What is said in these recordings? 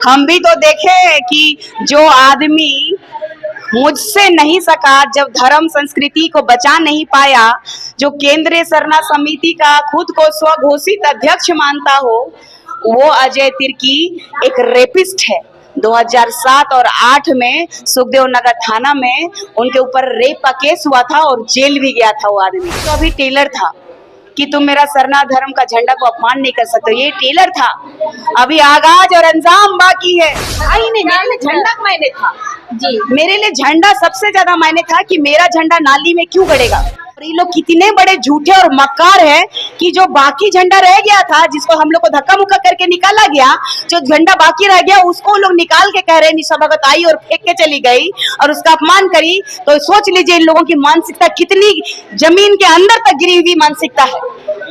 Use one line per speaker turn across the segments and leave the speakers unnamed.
हम भी तो देखे कि जो आदमी मुझसे नहीं सका, जब धर्म संस्कृति को बचा नहीं पाया, जो केंद्रीय सरना समिति का खुद को स्वघोषित अध्यक्ष मानता हो, वो अजय तिर्की एक रेपिस्ट है। 2007 और 8 में सुखदेव नगर थाना में उनके ऊपर रेप का केस हुआ था और जेल भी गया था वो आदमी। तो अभी टेलर था कि तुम मेरा सरना धर्म का झंडा को अपमान नहीं कर सकते, ये टेलर था। अभी आगाज और अंजाम बाकी है। भाई ने मेरे लिए झंडा का मायने था जी, मेरे लिए झंडा सबसे ज्यादा मायने था कि मेरा झंडा नाली में क्यों गड़ेगा। और ये लोग कितने बड़े झूठे और मक्कार हैं कि जो बाकी झंडा रह गया था, जिसको हम लोग को धक्का मुक्का करके निकाला गया, जो झंडा बाकी रह गया उसको लोग निकाल के कह रहे हैं निशा भगत आई और फेंक के चली गई और उसका अपमान करी। तो सोच लीजिए इन लोगों की मानसिकता कितनी जमीन के अंदर तक गिरी हुई मानसिकता है।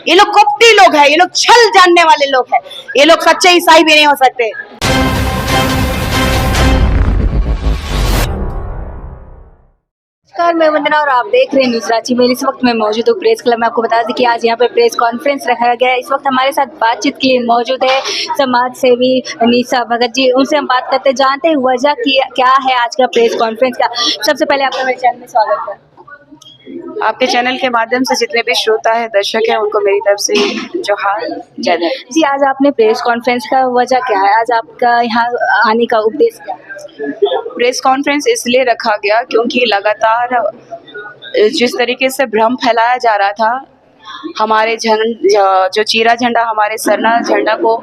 ये लोग कपटी लोग हैं, ये लोग छल जानने वाले लोग हैं, ये लोग सच्चे ईसाई भी नहीं हो सकते।
नमस्कार, मैं वंदना और आप देख रहे हैं न्यूज़ रांची में। इस वक्त मैं मौजूद हूँ प्रेस क्लब में। आपको बता दें कि आज यहाँ पे प्रेस कॉन्फ्रेंस रखा गया है। इस वक्त हमारे साथ बातचीत के लिए मौजूद है समाज सेवी निशा भगत जी। उनसे हम बात करते जानते हैं वजह क्या है आज का प्रेस कॉन्फ्रेंस का। सबसे पहले आपका मेरे चैनल में स्वागत है।
आपके चैनल के माध्यम से जितने भी श्रोता है, दर्शक है, उनको मेरी तरफ से जोहार, जय हिंद
जी। आज आपने प्रेस कॉन्फ्रेंस का वजह क्या है, आज आपका यहाँ आने का उद्देश्य क्या है?
प्रेस कॉन्फ्रेंस इसलिए रखा गया क्योंकि लगातार जिस तरीके से भ्रम फैलाया जा रहा था, हमारे जो चीरा झंडा, हमारे सरना झंडा को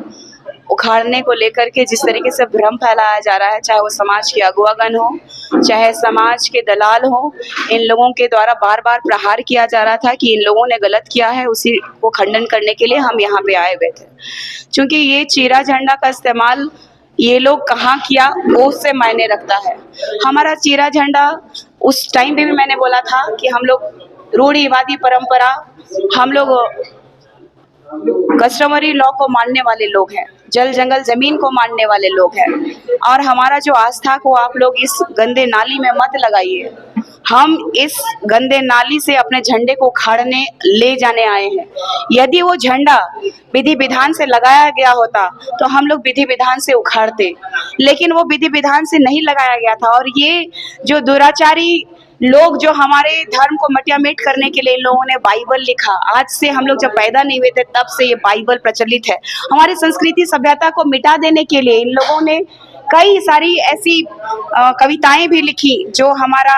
उखाड़ने को लेकर के जिस तरीके से भ्रम फैलाया जा रहा है, चाहे वो समाज के अगुवागण हो, चाहे समाज के दलाल हो, इन लोगों के द्वारा बार बार प्रहार किया जा रहा था कि इन लोगों ने गलत किया है। उसी को खंडन करने के लिए हम यहाँ पे आए हुए थे, क्योंकि ये चीरा झंडा का इस्तेमाल ये लोग कहाँ किया वो उससे मायने रखता है। हमारा चीरा झंडा उस टाइम पे भी मैंने बोला था कि हम लोग रूढ़िवादी परंपरा, हम लोग कस्टमरी लॉ को मानने वाले लोग हैं, जल जंगल जमीन को मानने वाले लोग हैं, और हमारा जो आस्था को आप लोग इस गंदे नाली में मत लगाइए। हम इस गंदे नाली से अपने झंडे को उखाड़ने ले जाने आए हैं। यदि वो झंडा विधि विधान से लगाया गया होता तो हम लोग विधि विधान से उखाड़ते, लेकिन वो विधि विधान से नहीं लगाया गया था। और ये जो दुराचारी लोग जो हमारे धर्म को मटियामेट करने के लिए इन लोगों ने बाइबल लिखा, आज से हम लोग जब पैदा नहीं हुए थे तब से ये बाइबल प्रचलित है। हमारी संस्कृति सभ्यता को मिटा देने के लिए इन लोगों ने कई सारी ऐसी कविताएं भी लिखी जो हमारा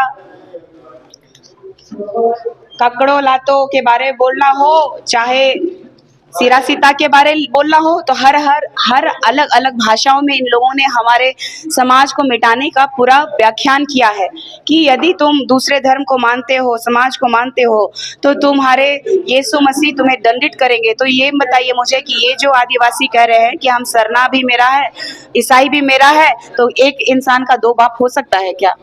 ककड़ो लातो के बारे बोलना हो, चाहे सिरा सीता के बारे बोलना हो, तो हर अलग अलग भाषाओं में इन लोगों ने हमारे समाज को मिटाने का पूरा व्याख्यान किया है कि यदि तुम दूसरे धर्म को मानते हो, समाज को मानते हो, तो तुम्हारे यीशु मसीह तुम्हें दंडित करेंगे। तो ये बताइए मुझे कि ये जो आदिवासी कह रहे हैं कि हम सरना भी मेरा है, ईसाई भी मेरा है, तो एक इंसान का दो बाप हो सकता है क्या?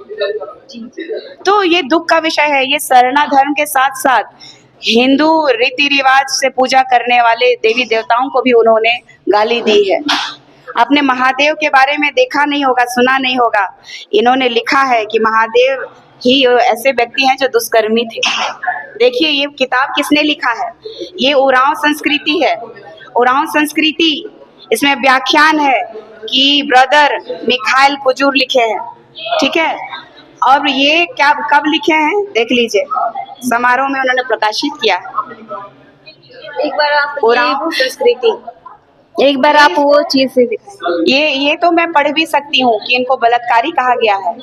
तो ये दुख का विषय है। ये सरना धर्म के साथ साथ हिंदू रीति रिवाज से पूजा करने वाले देवी देवताओं को भी उन्होंने गाली दी है। आपने महादेव के बारे में देखा नहीं होगा, सुना नहीं होगा, इन्होंने लिखा है कि महादेव ही ऐसे व्यक्ति हैं जो दुष्कर्मी थे। देखिए ये किताब किसने लिखा है, ये उरांव संस्कृति है। उरांव संस्कृति, इसमें व्याख्यान है कि ब्रदर मिखाइल कुजूर लिखे हैं, ठीक है। और ये क्या कब लिखे हैं देख लीजिए, समारोह में उन्होंने प्रकाशित किया।
एक बार आप
संस्कृति,
एक बार आप वो चीज से
ये तो मैं पढ़ भी सकती हूँ कि इनको बलात्कारी कहा गया है,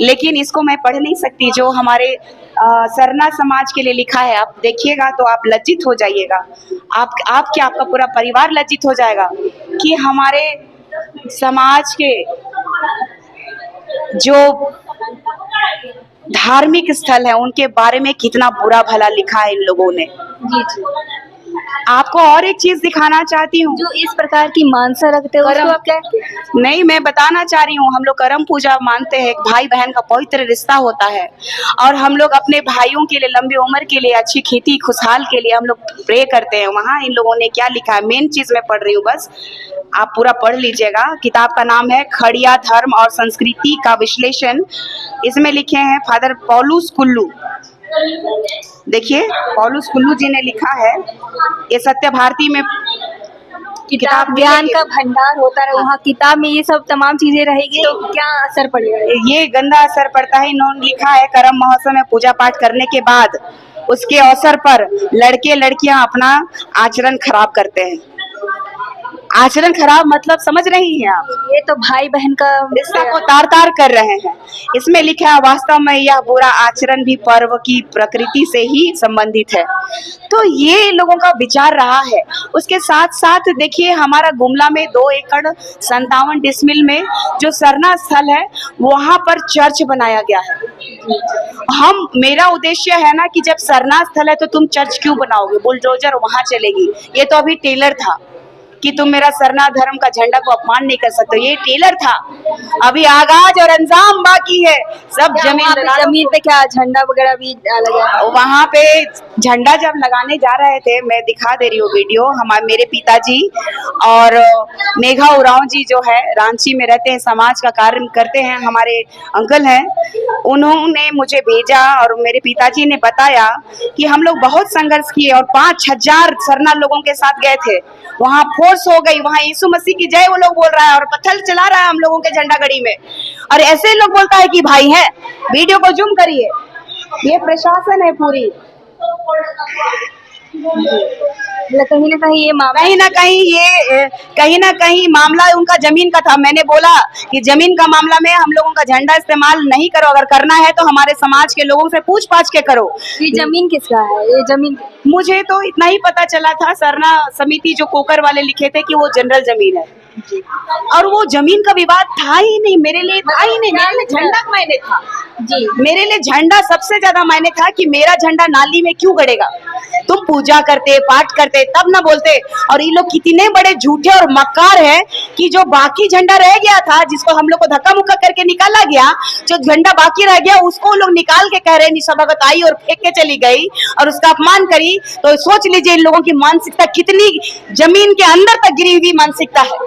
लेकिन इसको मैं पढ़ नहीं सकती जो हमारे सरना समाज के लिए लिखा है। आप देखिएगा तो आप लज्जित हो जाइएगा, आप क्या, आपका पूरा परिवार लज्जित हो जाएगा कि हमारे समाज के जो धार्मिक स्थल है उनके बारे में कितना बुरा भला लिखा है इन लोगों ने।
जी जी।
आपको और एक चीज दिखाना चाहती हूँ,
जो इस प्रकार की मानसा रखते हो उसको आप क्या?
नहीं, मैं बताना चाह रही हूँ, हम लोग करम पूजा मानते हैं, एक भाई बहन का पवित्र रिश्ता होता है, और हम लोग अपने भाइयों के लिए लंबी उम्र के लिए, अच्छी खेती खुशहाल के लिए हम लोग प्रे करते हैं। वहाँ इन लोगों ने क्या लिखा है, मेन चीज मैं पढ़ रही हूँ, बस आप पूरा पढ़ लीजिएगा। किताब का नाम है खड़िया धर्म और संस्कृति का विश्लेषण। इसमें लिखे हैं फादर पौलुस कुल्लू। देखिए पौलुस कुल्लू जी ने लिखा है, ये सत्य भारती में
किताब ज्ञान का भंडार होता है, वहाँ किताब में ये सब तमाम चीजें रहेगी तो क्या असर पड़ेगा?
ये गंदा असर पड़ता है। इन्होंने लिखा है करम महोत्सव में पूजा पाठ करने के बाद उसके अवसर पर लड़के लड़कियां अपना आचरण खराब करते हैं। आचरण खराब मतलब समझ रही हैं आप?
ये तो भाई बहन का
रिश्ता को तार तार कर रहे हैं। इसमें लिखा है वास्तव में यह बुरा आचरण भी पर्व की प्रकृति से ही संबंधित है। तो ये लोगों का विचार रहा है। उसके साथ साथ देखिए हमारा गुमला में 2 एकड़ 57 डिसमिल में जो सरना स्थल है वहां पर चर्च बनाया गया है। मेरा उद्देश्य है ना कि जब सरना स्थल है तो तुम चर्च क्यों बनाओगे? बुलडोजर वहां चलेगी। ये तो अभी टेलर था कि तुम मेरा सरना धर्म का झंडा को अपमान नहीं कर सकते। ये टेलर था, अभी आगाज और अंजाम बाकी है। सब
जमीन पे क्या झंडा वगैरह भी डाला गया?
वहाँ पे झंडा जब लगाने जा रहे थे, मैं दिखा दे रही हूँ वीडियो, हमारे मेरे पिताजी और मेघा उरांव जी जो है रांची में रहते हैं, समाज का कार्य करते हैं, हमारे अंकल हैं, उन्होंने मुझे भेजा और मेरे पिताजी ने बताया कि हम लोग बहुत संघर्ष किए और 5,000 सरना लोगों के साथ गए थे। वहाँ फोर्स हो गई, वहाँ यीशु मसीह की जय वो लोग बोल रहा है और पत्थर चला रहा है हम लोगों के झंडा गड़ी में। और ऐसे लोग बोलता है कि भाई है, वीडियो को जूम करिए, ये प्रशासन है पूरी।
कहीं ना कहीं ये मामला
कहीं ना कहीं मामला उनका जमीन का था। मैंने बोला कि जमीन का मामला में हम लोगों का झंडा इस्तेमाल नहीं करो, अगर करना है तो हमारे समाज के लोगों से पूछ पाछ के करो।
ये जमीन किसका है? ये जमीन
मुझे तो इतना ही पता चला था, सरना समिति जो कोकर वाले लिखे थे कि वो जनरल जमीन है और वो जमीन का विवाद था ही नहीं, मेरे लिए था ही नहीं। मेरे लिए झंडा मायने था जी, मेरे लिए झंडा सबसे ज्यादा मायने था कि मेरा झंडा नाली में क्यों गड़ेगा। तुम पूजा करते पाठ करते तब ना बोलते। और ये लोग कितने बड़े झूठे और मक्कार हैं कि जो बाकी झंडा रह गया था, जिसको हम लोग को धक्का मुक्का करके निकाला गया, जो झंडा बाकी रह गया उसको लोग निकाल के कह रहे हैं निशा भगत आई और फेंक के चली गई और उसका अपमान करी। तो सोच लीजिए इन लोगों की मानसिकता कितनी जमीन के अंदर तक गिरी हुई मानसिकता है।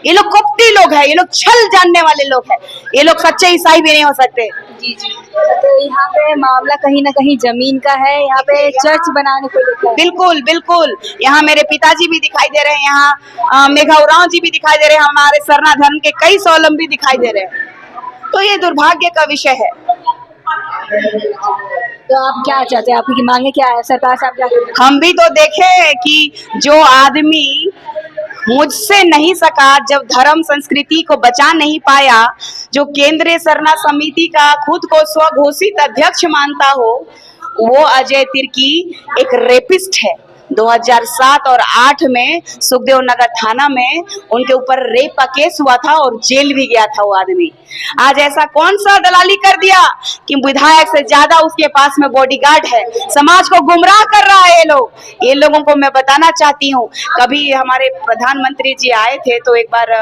ये लोग कपटी लोग हैं, ये लोग छल जानने वाले लोग हैं, ये लोग सच्चे ईसाई भी नहीं हो सकते।
जी जी। तो यहाँ पे मामला कहीं ना कहीं जमीन का है, यहाँ पे चर्च बनाने को लेकर।
बिल्कुल बिल्कुल, यहाँ मेरे पिताजी भी दिखाई दे रहे हैं, यहाँ मेघा उरांव जी भी दिखाई दे रहे हैं, हमारे सरना धर्म के कई स्वावलंबी दिखाई दे रहे हैं। तो ये दुर्भाग्य का विषय है।
तो आप क्या चाहते हैं, आपकी मांगे क्या है सरकार से? आप क्या कहते हैं?
हम भी तो देखे कि जो आदमी मुझसे नहीं सका, जब धर्म संस्कृति को बचा नहीं पाया, जो केंद्रीय सरना समिति का खुद को स्वघोषित अध्यक्ष मानता हो, वो अजय तिर्की एक रेपिस्ट है। 2007 और 8 में सुखदेव नगर थाना में उनके ऊपर रेप का केस हुआ था और जेल भी गया था वो आदमी। आज ऐसा कौन सा दलाली कर दिया कि विधायक से ज्यादा उसके पास में बॉडीगार्ड है। समाज को गुमराह कर रहा है ये लोग। ये लोगों को मैं बताना चाहती हूँ, कभी हमारे प्रधानमंत्री जी आए थे तो एक बार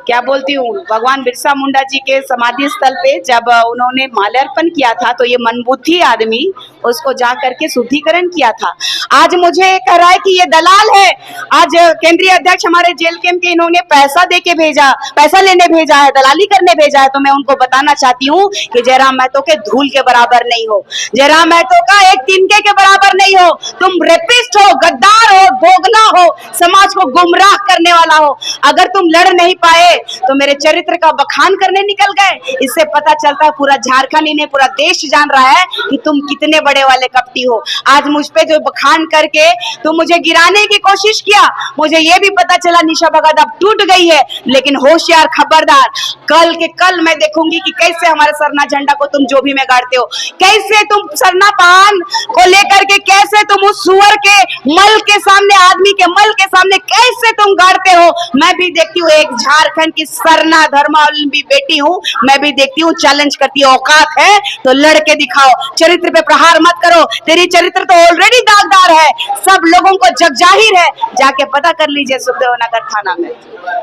क्या बोलती हूँ, भगवान बिरसा मुंडा जी के समाधि स्थल पे जब उन्होंने माल्यार्पण किया था तो ये मनबुद्धि आदमी उसको जा करके शुद्धिकरण किया था। आज मुझे कह रहा है कि ये दलाल है। आज केंद्रीय अध्यक्ष हमारे जेल कैंप के इन्होंने पैसा दे के भेजा, पैसा लेने भेजा है, दलाली करने भेजा है। तो मैं उनको बताना चाहती हूँ कि जयराम महतो के धूल के बराबर नहीं हो, जयराम महतो का एक तिनके के बराबर नहीं हो। तुम रेपिस्ट हो, गद्दार हो, दोगला हो, समाज को गुमराह करने वाला हो। अगर तुम लड़ नहीं पाए तो मेरे चरित्र का बखान करने निकल गए। इससे पता चलता है पूरा झारखंड ही नहीं पूरा देश जान रहा है कि तुम कितने बड़े वाले कपटी हो। आज मुझ पे जो बखान करके तुम मुझे गिराने की कोशिश किया, मुझे ये भी पता चला निशा भगत अब टूट गई है। लेकिन होशियार, खबरदार, कल के कल मैं देखूंगी कि कैसे हमारे सरना झंडा को तुम जो भी में गाड़ते हो, कैसे तुम सरना पान को लेकर के, कैसे तुम उस सुअर के मल के सामने, आदमी के मल के सामने कैसे तुम गाड़ते हो। मैं भी देखती हूँ, एक झारखंड की सरना धर्मावलंबी बेटी हूँ, मैं भी देखती हूँ, चैलेंज करती हूँ। औकात है तो लड़के दिखाओ, चरित्र पे प्रहार मत करो। तेरी चरित्र तो ऑलरेडी दागदार है, सब लोगों को जग जाहिर है, जाके पता कर लीजिए सुखदेव नगर थाना में।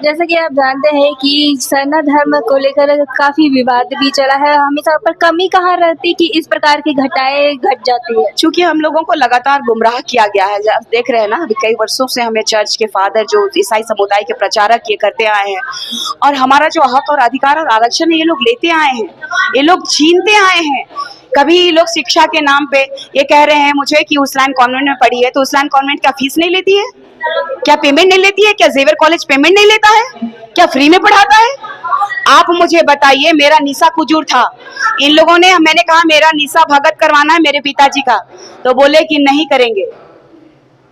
जैसे कि आप जानते हैं कि सरना धर्म को लेकर काफी विवाद भी चला है हमेशा, पर कमी कहाँ रहती कि इस प्रकार की घटनाएं घट जाती है?
क्योंकि हम लोगों को लगातार गुमराह किया गया है। आप देख रहे हैं ना, अभी कई वर्षों से हमें चर्च के फादर जो ईसाई समुदाय के प्रचारक ये करते आए हैं और हमारा जो हक और अधिकार और आरक्षण ये लोग लेते आए हैं, ये लोग छीनते आए हैं। कभी लोग शिक्षा के नाम पे ये कह रहे हैं मुझे कि उस्लान कॉन्वेंट में पढ़ी है, तो उस्लान कॉन्वेंट क्या फीस नहीं लेती है? क्या पेमेंट नहीं लेती है? क्या जेवर कॉलेज पेमेंट नहीं लेता है? क्या फ्री में पढ़ाता है? आप मुझे बताइए। मेरा निशा कुजूर था, इन लोगों ने, मैंने कहा मेरा निशा भगत करवाना है मेरे पिताजी का, तो बोले कि नहीं करेंगे।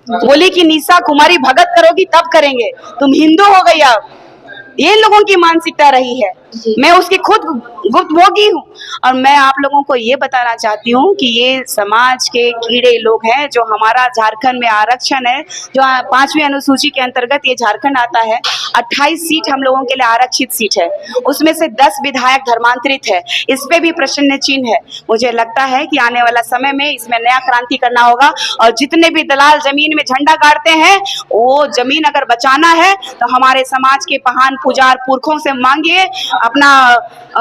बोले कि निशा कुमारी भगत करोगी तब करेंगे, तुम हिंदू हो गई। अब ये लोगों की मानसिकता रही है। मैं उसकी खुद भुक्तभोगी हूँ। और मैं आप लोगों को ये बताना चाहती हूँ कि ये समाज के कीड़े लोग हैं। जो हमारा झारखंड में आरक्षण है, जो 5वीं अनुसूची के अंतर्गत ये झारखंड आता है, 28 सीट हम लोगों के लिए आरक्षित सीट है, उसमें से 10 विधायक धर्मांतरित है। इस पे भी प्रश्न चिन्ह है। मुझे लगता है कि आने वाला समय में इसमें नया क्रांति करना होगा। और जितने भी दलाल जमीन में झंडा गाड़ते हैं, वो जमीन अगर बचाना है तो हमारे समाज के महान पुजार पुरखों से मांगिए, अपना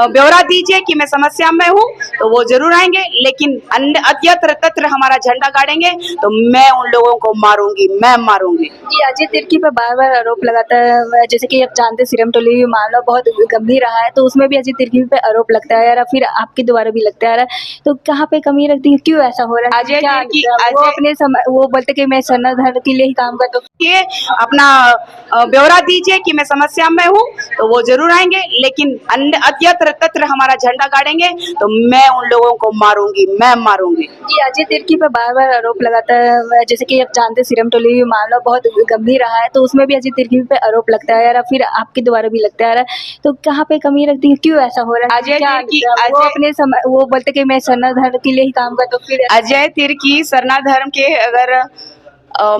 ब्यौरा दीजिए कि मैं समस्या में हूँ, तो वो जरूर आएंगे। लेकिन अत्यत्र तत्र हमारा झंडा गाड़ेंगे तो मैं उन लोगों को मारूंगी, मैं मारूंगी।
जी, अजय तिर्की पर बार-बार आरोप लगाता है, जैसे कि आप जानते हैं सीरम टोली मामला बहुत गंभीर रहा है, तो उसमें भी अजय तिर्की पे आरोप लगता है या फिर आपके द्वारा भी लगता है, तो कहाँ पे कमी लगती है, क्यों ऐसा हो रहा है?
अजय
क्या
तिर्की
लगता है? वो अपने वो बोलते कि मैं सनातन धर्म के लिए ही काम करता हूँ।
ये अपना ब्यौरा दीजिए कि मैं समस्या में हूँ, तो वो जरूर आएंगे। लेकिन अत्यत्र तत्र हमारा झंडा गाड़ेंगे तो मैं उन लोगों को मारूंगी, मैं मारूंगी।
जी, अजय तिर्की पर बार-बार आरोप लगाता है, जैसे कि आप जानते हैं सीरम टोली मामला बहुत गंभीर रहा है, तो उसमें भी अजय तिर्की पे आरोप लगता है या फिर आपके द्वारा भी लगता है, तो कहाँ पे कमी लगती है, क्यों ऐसा हो रहा है?
अजय
क्या
तिर्की
लगता है? वो अपने वो बोलते कि मैं सनातन धर्म के लिए ही काम करता हूँ, फिर
अजय तिर्की सरना धर्म के अगर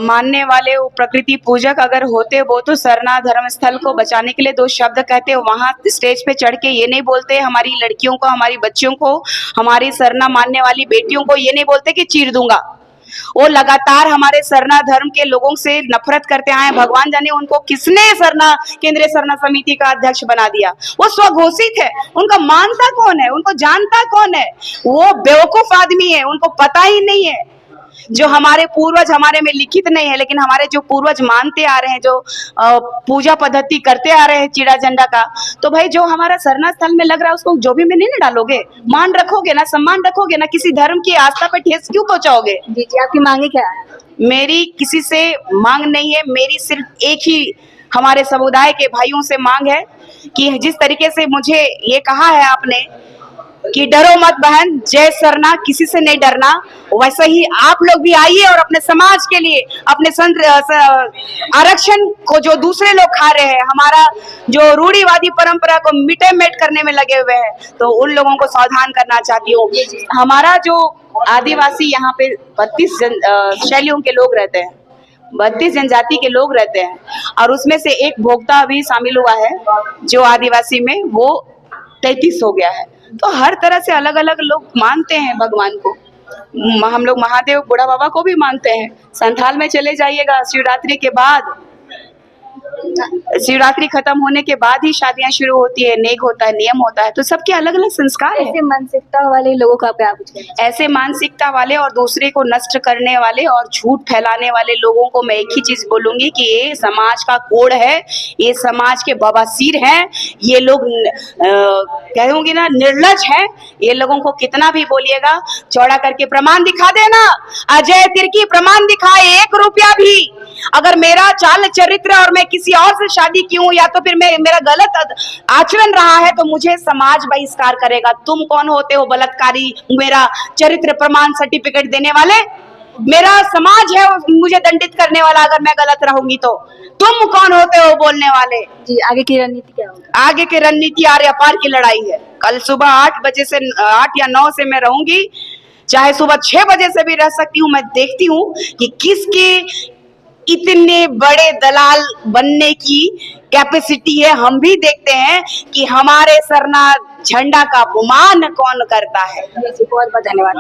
मानने वाले, वो प्रकृति पूजक अगर होते, वो तो सरना धर्म स्थल को बचाने के लिए 2 शब्द कहते। वहां स्टेज पे चढ़ के ये नहीं बोलते हमारी लड़कियों को, हमारी बच्चियों को, हमारी सरना मानने वाली बेटियों को ये नहीं बोलते कि चीर दूंगा। वो लगातार हमारे सरना धर्म के लोगों से नफरत करते आए। भगवान जाने उनको किसने सरना केंद्रीय सरना समिति का अध्यक्ष बना दिया। वो स्वघोषित है, उनका मानता कौन है, उनको जानता कौन है? वो बेवकूफ आदमी है, उनको पता ही नहीं है। जो हमारे पूर्वज, हमारे में लिखित नहीं है, लेकिन हमारे जो पूर्वज मानते आ रहे हैं, जो पूजा पद्धति करते आ रहे हैं चिड़ा झंडा का, तो भाई जो हमारा सरना स्थल में लग रहा है उसको जो भी में नहीं ना डालोगे, मान रखोगे ना, सम्मान रखोगे ना, किसी धर्म की आस्था पर ठेस क्यों पहुंचाओगे?
जी जी, आपकी मांगे क्या है?
मेरी किसी से मांग नहीं है, मेरी सिर्फ एक ही हमारे समुदाय के भाइयों से मांग है कि जिस तरीके से मुझे ये कहा है आपने कि डरो मत बहन, जय सरना, किसी से नहीं डरना, वैसे ही आप लोग भी आइए और अपने समाज के लिए, अपने आरक्षण को जो दूसरे लोग खा रहे हैं, हमारा जो रूढ़िवादी परंपरा को मिटे मेट करने में लगे हुए हैं, तो उन लोगों को सावधान करना चाहती हूँ। हमारा जो आदिवासी यहाँ पे 32 शैलियों के लोग रहते हैं, 32 जनजाति के लोग रहते हैं, और उसमें से एक भोक्ता भी शामिल हुआ है जो आदिवासी में, वो 33 हो गया है। तो हर तरह से अलग अलग लोग मानते हैं भगवान को। हम लोग महादेव बुढ़ा बाबा को भी मानते हैं। संथाल में चले जाइएगा, शिवरात्रि के बाद, शिवरात्रि खत्म होने के बाद ही शादियां शुरू होती है, नेग होता है, नियम होता है, तो सबके अलग अलग संस्कार है।
ऐसे मानसिकता वाले लोगों का क्या कुछ कहना है?
ऐसे मानसिकता वाले और दूसरे को नष्ट करने वाले और झूठ फैलाने वाले लोगों को मैं एक ही चीज बोलूंगी कि ये समाज का कोड है, ये समाज के बवासीर हैं, ये लोग कहूंगी ना निर्लज हैं। ये लोगों को कितना भी बोलिएगा, चौड़ा करके प्रमाण दिखा देना। अजय तिर्की प्रमाण दिखाए, 1 रुपया भी। अगर मेरा चाल चरित्र और मैं किसी और से शादी की हूँ, या तो फिर मेरा गलत आचरण रहा है, तो मुझे समाज बहिष्कार करेगा। तुम कौन होते हो बलात्कारी, मेरा चरित्र प्रमाण सर्टिफिकेट देने वाले? मेरा समाज है मुझे दंडित करने वाला, अगर मैं गलत रहूंगी तो। तुम कौन होते हो बोलने वाले?
जी, आगे की रणनीति क्या होगी?
आगे की रणनीति आर्य पार की लड़ाई है। कल सुबह 8 बजे से 8 या 9 से मैं रहूंगी, चाहे सुबह 6 बजे से भी रह सकती हूँ। मैं देखती हूँ कि किसके इतने बड़े दलाल बनने की कैपेसिटी है। हम भी देखते हैं कि हमारे सरना झंडा का अपमान कौन करता है।
जी, बहुत बहुत धन्यवाद।